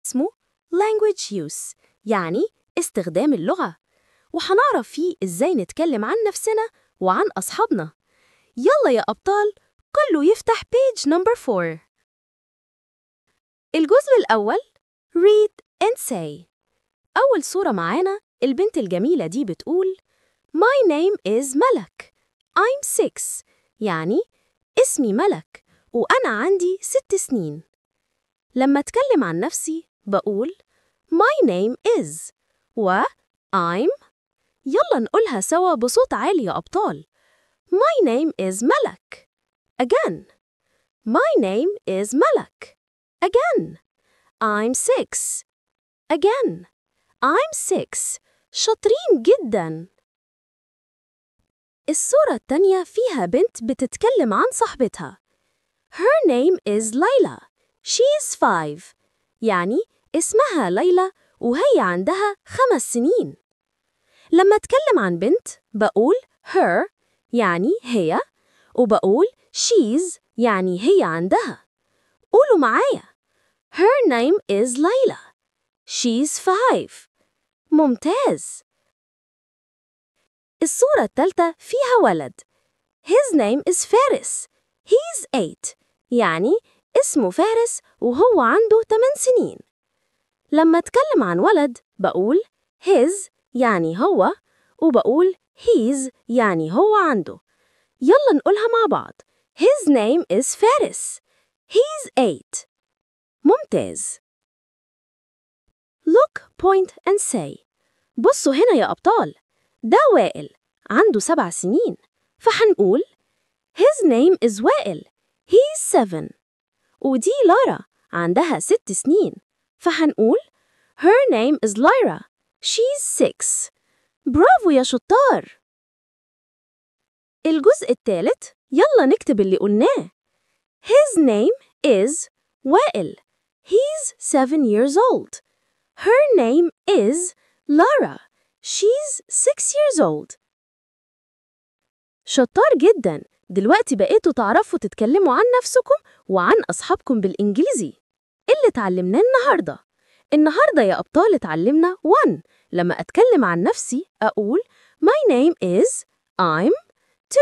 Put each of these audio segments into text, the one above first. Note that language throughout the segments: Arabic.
اسمه language use، يعني استخدام اللغة، وحنعرف فيه إزاي نتكلم عن نفسنا وعن أصحابنا. يلا يا أبطال، كله يفتح page number 4. الجزء الأول read and say. أول صورة معانا البنت الجميلة دي بتقول My name is ملك. I'm 6، يعني اسمي ملك وأنا عندي 6 سنين. لما أتكلم عن نفسي بقول My name is و I'm. يلا نقولها سوا بصوت عالي يا أبطال. My name is ملك. Again. My name is ملك. Again. I'm 6. Again. I'm 6. شاطرين جداً. الصورة التانية فيها بنت بتتكلم عن صاحبتها. Her name is ليلى. She's 5. يعني اسمها ليلى وهي عندها 5 سنين. لما أتكلم عن بنت بقول her يعني هي، وبقول she's يعني هي عندها. قولوا معايا. Her name is ليلى. She's 5. ممتاز. الصورة الثالثة فيها ولد. His name is فارس. He's 8. يعني اسمه فارس وهو عنده 8 سنين. لما أتكلم عن ولد بقول his يعني هو، وبقول he's يعني هو عنده. يلا نقولها مع بعض. His name is فارس. He's 8. ممتاز. Look, point and say. بصوا هنا يا أبطال. ده وائل عنده 7 سنين، فحنقول His name is وائل. He's 7. ودي لارا عندها 6 سنين، فحنقول Her name is Lyra. She's 6. برافو يا شطار. الجزء الثالث يلا نكتب اللي قلناه. His name is وائل. He's 7 years old. Her name is Lara. She's 6 years old. شطار جدا. دلوقتي بقيتوا تعرفوا تتكلموا عن نفسكم وعن أصحابكم بالإنجليزي. اللي اتعلمناه النهاردة يا أبطال اتعلمنا 1. لما أتكلم عن نفسي أقول My name is I'm.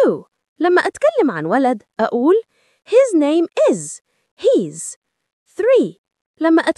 2. لما أتكلم عن ولد أقول His name is he's. 3. لما أتكلم